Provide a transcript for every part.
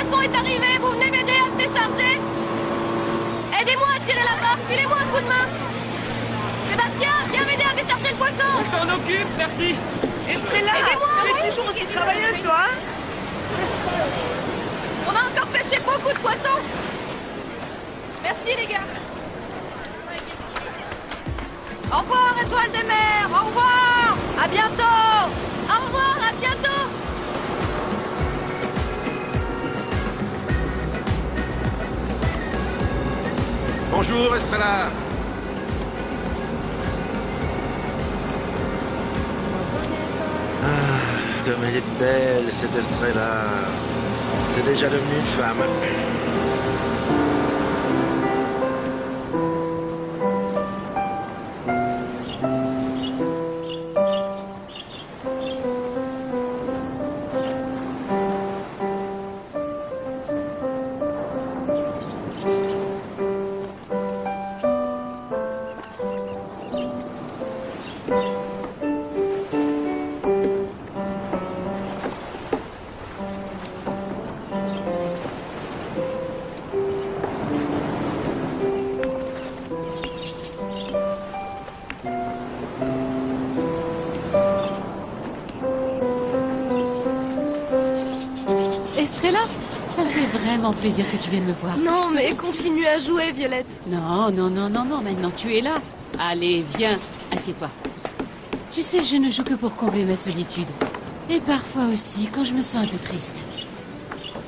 poisson est arrivé, vous venez m'aider à le décharger? Aidez-moi à tirer la barre, filez-moi un coup de main. Sébastien, viens m'aider à décharger le poisson. On s'en occupe, merci. Estrella, Aidez-moi, tu oui. es toujours aussi travailleuse, toi, hein? On a encore pêché beaucoup de poissons. Merci les gars. Au revoir, étoile des mers. Au revoir. À bientôt. Au revoir, à bientôt. Bonjour, Estrella. Ah, comme elle est belle, cette Estrella. C'est déjà devenu une femme. Estrella, ça me fait vraiment plaisir que tu viennes me voir. Non, mais continue à jouer, Violette. Non, maintenant tu es là. Allez, viens, assieds-toi. Tu sais, je ne joue que pour combler ma solitude. Et parfois aussi, quand je me sens un peu triste.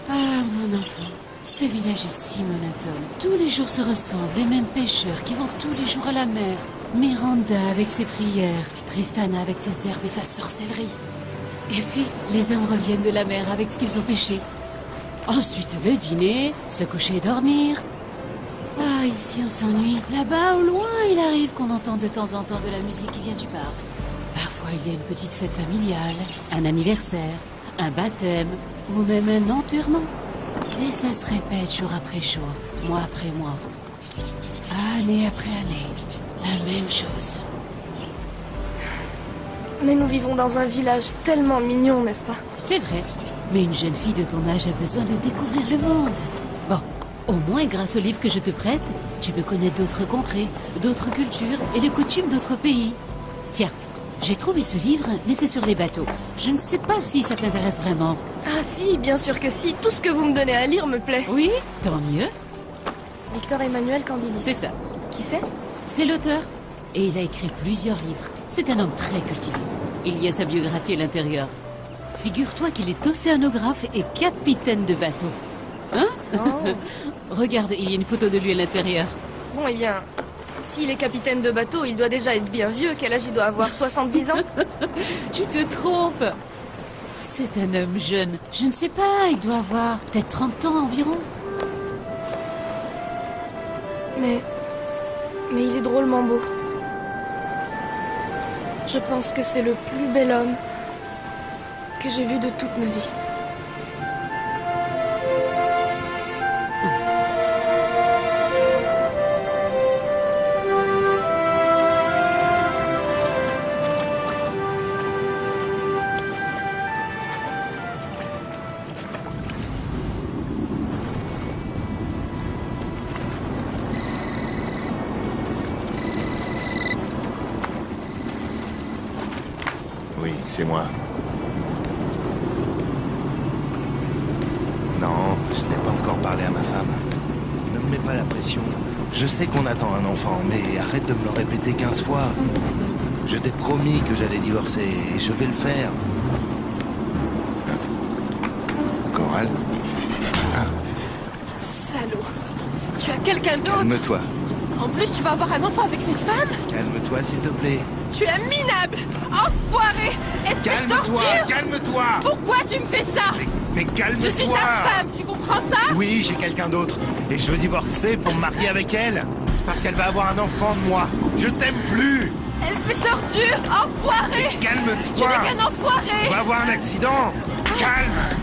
Ah, mon enfant, ce village est si monotone. Tous les jours se ressemblent, les mêmes pêcheurs qui vont tous les jours à la mer. Miranda avec ses prières, Tristana avec ses herbes et sa sorcellerie. Et puis, les hommes reviennent de la mer avec ce qu'ils ont pêché. Ensuite, le dîner, se coucher et dormir. Ah, ici, on s'ennuie. Là-bas, au loin, il arrive qu'on entende de temps en temps de la musique qui vient du parc. Parfois, il y a une petite fête familiale, un anniversaire, un baptême, ou même un enterrement. Et ça se répète jour après jour, mois après mois. Année après année, la même chose. Mais nous vivons dans un village tellement mignon, n'est-ce pas? C'est vrai, mais une jeune fille de ton âge a besoin de découvrir le monde. Bon, au moins grâce au livre que je te prête, tu peux connaître d'autres contrées, d'autres cultures et les coutumes d'autres pays. Tiens, j'ai trouvé ce livre, mais c'est sur les bateaux. Je ne sais pas si ça t'intéresse vraiment. Ah si, bien sûr que si. Tout ce que vous me donnez à lire me plaît. Oui, tant mieux. Victor Emmanuel Candilis. C'est ça. Qui c'est? C'est l'auteur. Et il a écrit plusieurs livres. C'est un homme très cultivé. Il y a sa biographie à l'intérieur. Figure-toi qu'il est océanographe et capitaine de bateau. Hein? Oh. Regarde, il y a une photo de lui à l'intérieur. Bon, eh bien, s'il est capitaine de bateau, il doit déjà être bien vieux. Quel âge il doit avoir? 70 ans? Tu te trompes. C'est un homme jeune. Je ne sais pas, il doit avoir peut-être 30 ans environ. Mais il est drôlement beau. Je pense que c'est le plus bel homme que j'ai vu de toute ma vie. Oui, c'est moi. Non, je n'ai pas encore parlé à ma femme. Ne me mets pas la pression. Je sais qu'on attend un enfant, mais arrête de me le répéter 15 fois. Je t'ai promis que j'allais divorcer, et je vais le faire. Coral? Salaud. Tu as quelqu'un d'autre? Calme-toi. En plus, tu vas avoir un enfant avec cette femme? Calme-toi, s'il te plaît. Tu es minable! Enfoiré! Espèce Calme-toi, d'ordure! calme-toi. Pourquoi tu me fais ça? Mais calme-toi. Je suis ta femme, tu comprends ça? Oui, j'ai quelqu'un d'autre. Et je veux divorcer pour me marier avec elle. Parce qu'elle va avoir un enfant de moi. Je t'aime plus. Espèce d'ordure! Enfoiré! Tu Calme-toi. n'es qu'un enfoiré! On va avoir un accident. Calme.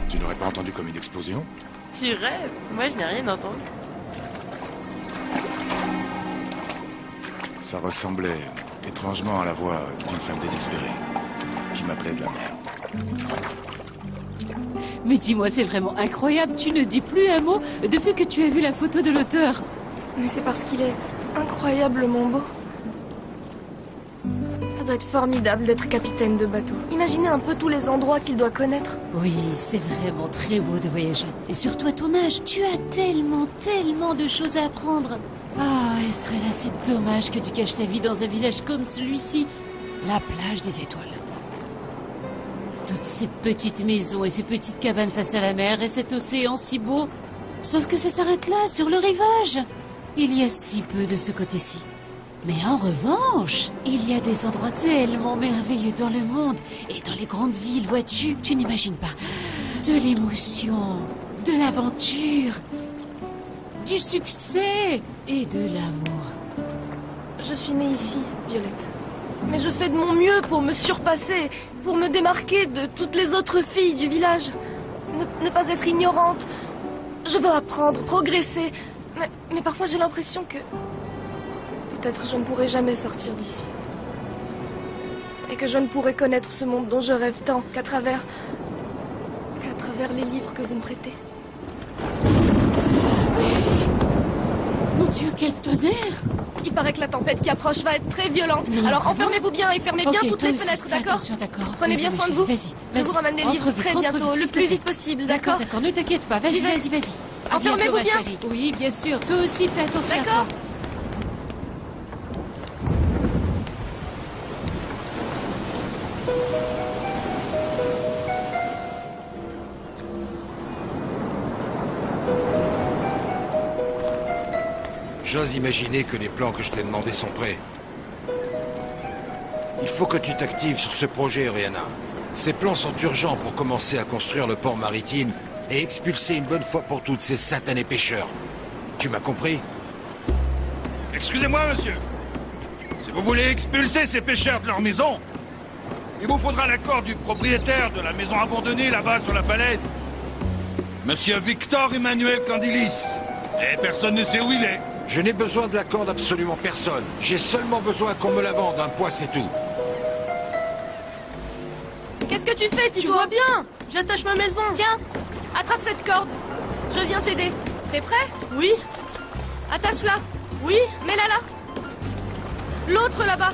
Tu n'aurais pas entendu comme une explosion? Tu rêves? Moi, je n'ai rien entendu. Ça ressemblait étrangement à la voix d'une femme désespérée qui m'appelait de la mer. Mais dis-moi, c'est vraiment incroyable, tu ne dis plus un mot depuis que tu as vu la photo de l'auteur. Mais c'est parce qu'il est incroyablement beau. Ça doit être formidable d'être capitaine de bateau. Imaginez un peu tous les endroits qu'il doit connaître. Oui, c'est vraiment très beau de voyager. Et surtout à ton âge, tu as tellement, tellement de choses à apprendre. Ah, Estrella, c'est dommage que tu caches ta vie dans un village comme celui-ci. La plage des étoiles. Toutes ces petites maisons et ces petites cabanes face à la mer et cet océan si beau. Sauf que ça s'arrête là, sur le rivage. Il y a si peu de ce côté-ci. Mais en revanche, il y a des endroits tellement merveilleux dans le monde. Et dans les grandes villes, vois-tu, tu n'imagines pas. De l'émotion, de l'aventure, du succès et de l'amour. Je suis née ici, Violette. Mais je fais de mon mieux pour me surpasser, pour me démarquer de toutes les autres filles du village. Ne pas être ignorante. Je veux apprendre, progresser. Mais parfois j'ai l'impression que... Peut-être je ne pourrai jamais sortir d'ici. Et que je ne pourrai connaître ce monde dont je rêve tant qu'à travers les livres que vous me prêtez. Mon Dieu, quel tonnerre! Il paraît que la tempête qui approche va être très violente. Non, alors vraiment? enfermez-vous bien et fermez bien Ok, toutes toi les aussi, fenêtres, fais d'accord? attention, d'accord. Prenez bien Vas-y, soin de ma vous. chérie, Je vas-y. vous ramène les Rentre livres vite, très rentre bientôt, vite, le s'il te plus plaît. vite possible, D'accord, d'accord? d'accord, ne t'inquiète pas. Vas-y, J'y vais. vas-y, vas-y. À Enfermez-vous bientôt, ma bien. chérie. Oui, bien sûr. Toi aussi, fais attention à toi. D'accord? J'ose imaginer que les plans que je t'ai demandés sont prêts. Il faut que tu t'actives sur ce projet, Oriana. Ces plans sont urgents pour commencer à construire le port maritime et expulser une bonne fois pour toutes ces satanés pêcheurs. Tu m'as compris? Excusez-moi, monsieur. Si vous voulez expulser ces pêcheurs de leur maison, il vous faudra l'accord du propriétaire de la maison abandonnée là-bas sur la falaise. Monsieur Victor Emmanuel Candilis. Et personne ne sait où il est. Je n'ai besoin de l'accord d'absolument personne. J'ai seulement besoin qu'on me la vende, un poids c'est tout. Qu'est-ce que tu fais, Tu Tito? vois bien? J'attache ma maison. Tiens, attrape cette corde. Je viens t'aider. T'es prêt? Oui, Attache-la. oui. Mets-la là. L'autre là-bas.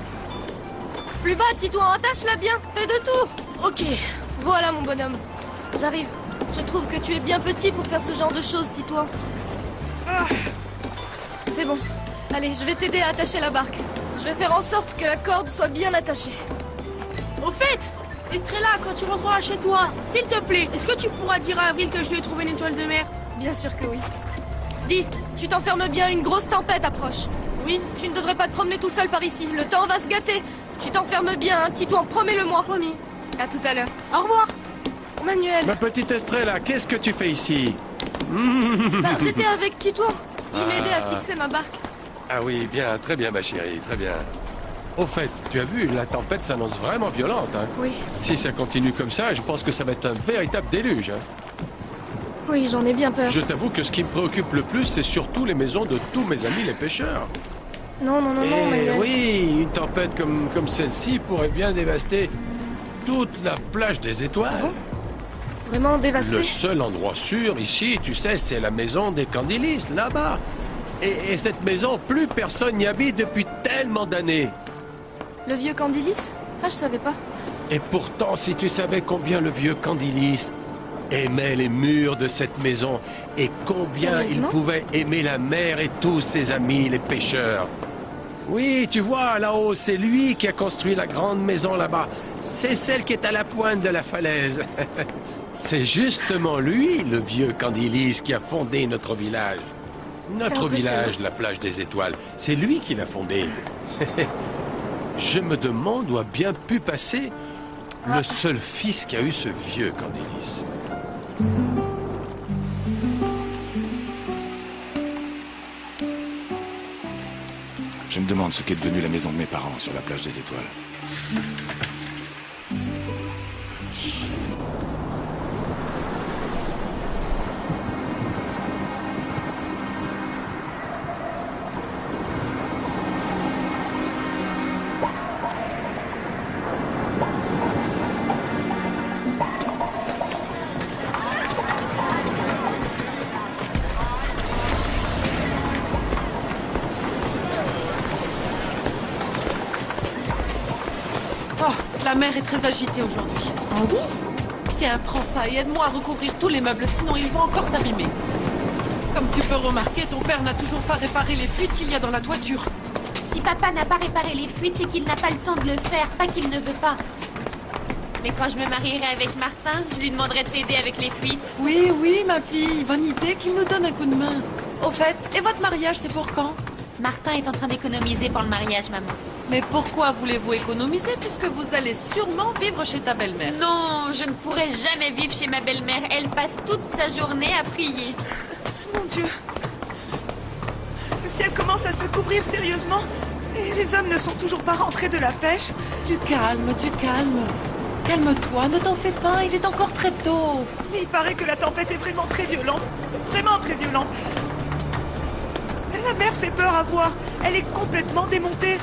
Plus bas, Titouan, attache-la bien. Fais deux tours. Ok. Voilà, mon bonhomme. J'arrive. Je trouve que tu es bien petit pour faire ce genre de choses, Titouan. C'est bon. Allez, je vais t'aider à attacher la barque. Je vais faire en sorte que la corde soit bien attachée. Au fait, Estrella, quand tu rentreras chez toi, s'il te plaît, est-ce que tu pourras dire à Avril que je lui ai trouvé une étoile de mer? Bien sûr que oui. Dis, tu t'enfermes bien, une grosse tempête approche. Oui, Tu ne devrais pas te promener tout seul par ici. Le temps va se gâter. Tu t'enfermes bien, hein, Titouan, promets-le-moi. promis. À tout à l'heure. Au revoir. Manuel, Ma petite Estrella, qu'est-ce que tu fais ici? j'étais avec Titouan. Il m'aidait à fixer ma barque. Ah oui, bien, très bien ma chérie, très bien. Au fait, tu as vu, la tempête s'annonce vraiment violente. Hein? Oui, Si ça continue comme ça, je pense que ça va être un véritable déluge. Hein? oui, j'en ai bien peur. Je t'avoue que ce qui me préoccupe le plus, c'est surtout les maisons de tous mes amis les pêcheurs. Non, non, non, non, Et Manuel. oui, une tempête comme celle-ci pourrait bien dévaster toute la plage des étoiles. Vraiment dévasté. Le seul endroit sûr ici, tu sais, c'est la maison des Candilis, là-bas. Et cette maison, plus personne n'y habite depuis tellement d'années. Le vieux Candilis? Ah, je savais pas. Et pourtant, si tu savais combien le vieux Candilis aimait les murs de cette maison et combien il Sérieusement? pouvait aimer la mer et tous ses amis, les pêcheurs. Oui, tu vois, là-haut, c'est lui qui a construit la grande maison là-bas. C'est celle qui est à la pointe de la falaise. C'est justement lui, le vieux Candilis, qui a fondé notre village. Notre impressionnant. village, la plage des étoiles. C'est lui qui l'a fondé. Je me demande où a bien pu passer le seul fils qu'a eu ce vieux Candilis. Je me demande ce qu'est devenue la maison de mes parents sur la plage des étoiles. La mère est très agitée aujourd'hui. Ah oui? Tiens, prends ça et aide-moi à recouvrir tous les meubles, sinon ils vont encore s'abîmer. Comme tu peux remarquer, ton père n'a toujours pas réparé les fuites qu'il y a dans la toiture. Si papa n'a pas réparé les fuites, c'est qu'il n'a pas le temps de le faire, pas qu'il ne veut pas. Mais quand je me marierai avec Martin, je lui demanderai de t'aider avec les fuites. Oui, oui, ma fille, bonne idée qu'il nous donne un coup de main. Au fait, et votre mariage, c'est pour quand? Martin est en train d'économiser pour le mariage, maman. Mais pourquoi voulez-vous économiser puisque vous allez sûrement vivre chez ta belle-mère? Non, je ne pourrai jamais vivre chez ma belle-mère. Elle passe toute sa journée à prier. Mon Dieu. Le ciel commence à se couvrir sérieusement et les hommes ne sont toujours pas rentrés de la pêche. Tu calmes, tu calmes. Calme-toi, ne t'en fais pas, il est encore très tôt. Mais il paraît que la tempête est vraiment très violente. Vraiment très violente. La mer fait peur à voir. Elle est complètement démontée.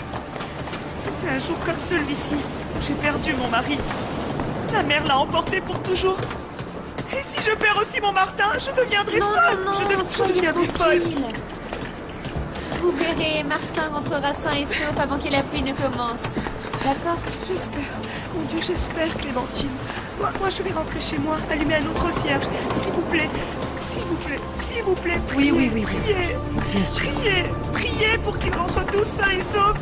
C'était un jour comme celui-ci. J'ai perdu mon mari. La mer l'a emporté pour toujours. Et si je perds aussi mon Martin, je deviendrai folle. Non, Je soyez deviendrai folle. tranquille. Vous verrez, Martin rentrera sain et sauf avant que la pluie ne commence. D'accord? J'espère. Mon Dieu, j'espère, Clémentine. Moi, je vais rentrer chez moi, allumer un autre cierge. S'il vous plaît. S'il vous plaît. S'il vous plaît. Priez, Oui. Priez. Bien sûr. Priez pour qu'ils rentrent tous sains et saufs.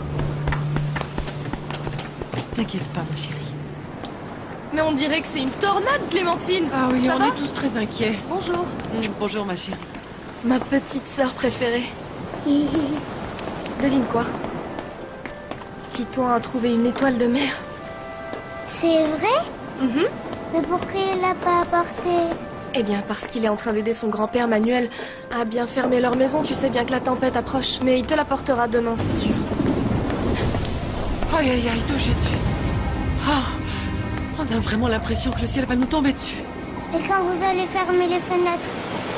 T'inquiète pas, ma chérie. Mais on dirait que c'est une tornade, Clémentine. Ah oui, Ça on va? est tous très inquiets. Bonjour. Bonjour, ma chérie. Ma petite sœur préférée. Devine quoi? Titouan a trouvé une étoile de mer. C'est vrai? Mhm. Mais pourquoi il l'a pas apporté? Eh bien, parce qu'il est en train d'aider son grand-père Manuel à bien fermer leur maison. Tu sais bien que la tempête approche, mais il te l'apportera demain, c'est sûr. Aïe, aïe, aïe, d'où Jésus. Ah, on a vraiment l'impression que le ciel va nous tomber dessus. Et quand vous allez fermer les fenêtres,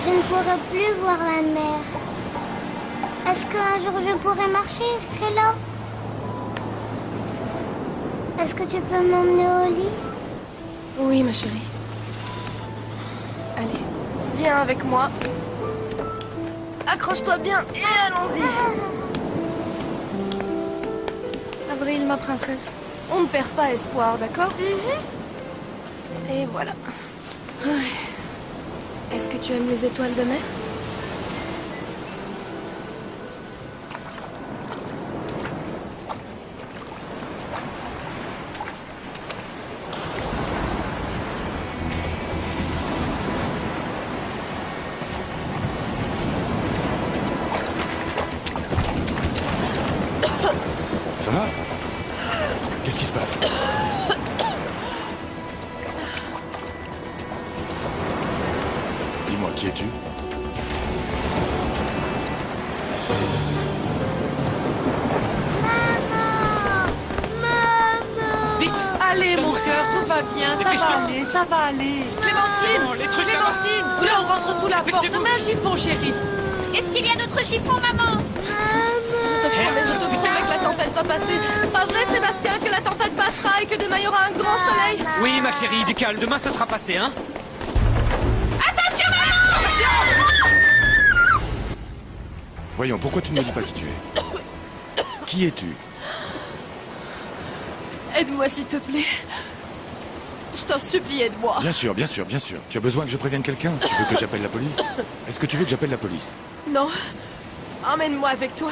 je ne pourrai plus voir la mer. Est-ce qu'un jour je pourrai marcher, Estrella? Est-ce que tu peux m'emmener au lit? Oui, ma chérie. Allez, viens avec moi. Accroche-toi bien et allons-y. Avril, ma princesse, on ne perd pas espoir, d'accord? Et voilà. Ouais. Est-ce que tu aimes les étoiles de mer? Ça va? Qu'est-ce qui se passe? Dis-moi, qui es-tu? Vite! Allez, mon cœur, tout va bien, ça va aller. Clémentine! Clémentine! Là, on rentre sous la porte. Mets un chiffon, chérie. Est-ce qu'il y a d'autres chiffons, maman? Je te promets que la tempête va passer. Pas vrai, Sébastien, que la tempête passera et que demain il y aura un grand soleil? Oui, ma chérie, du calme. Demain, ça sera passé, hein? Attention, maman! Voyons, pourquoi tu ne me dis pas qui tu es? Qui es-tu? Aide-moi, s'il te plaît. Je t'en supplie, aide-moi. Bien sûr, bien sûr, bien sûr. Tu as besoin que je prévienne quelqu'un? Tu veux que j'appelle la police? Est-ce que tu veux que j'appelle la police? Non. Emmène-moi avec toi.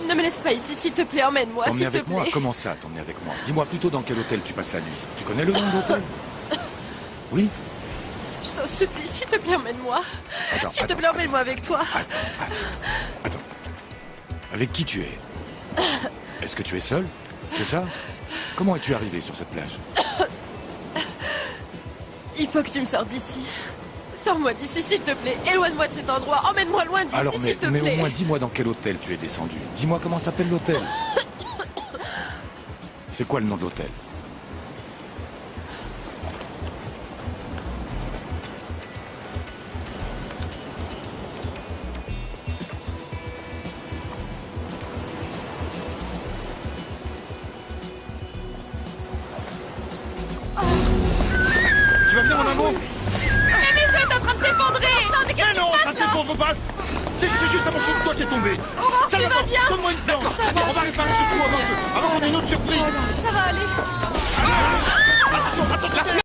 Ne me laisse pas ici, s'il te plaît, emmène-moi, T'emmener s'il te avec moi? plaît. Comment ça, t'emmener avec moi? Dis-moi plutôt dans quel hôtel tu passes la nuit. Tu connais le nom de l'hôtel? Oui? Je t'en supplie, s'il te plaît, emmène-moi. Attends, S'il te attends, plaît, emmène-moi avec toi. Attends. Avec qui tu es? Est-ce que tu es seul? C'est ça? Comment es-tu arrivé sur cette plage? Il faut que tu me sors d'ici. Sors-moi d'ici, s'il te plaît. Éloigne-moi de cet endroit. Emmène-moi loin d'ici, Alors, s'il te mais plaît. au moins dis-moi dans quel hôtel tu es descendu. Dis-moi comment s'appelle l'hôtel. C'est quoi le nom de l'hôtel? Tu vas bien, mon amour? La maison est en train de s'effondrer! Mais non, ça ne s'effondre pas. C'est juste un morceau de toit qui est tombé. Aurore, Ça tu va vas pas. bien? Donne-moi une danse. On va réparer ce trou avant qu'on ait une autre surprise. Ça va aller. Attention, attention.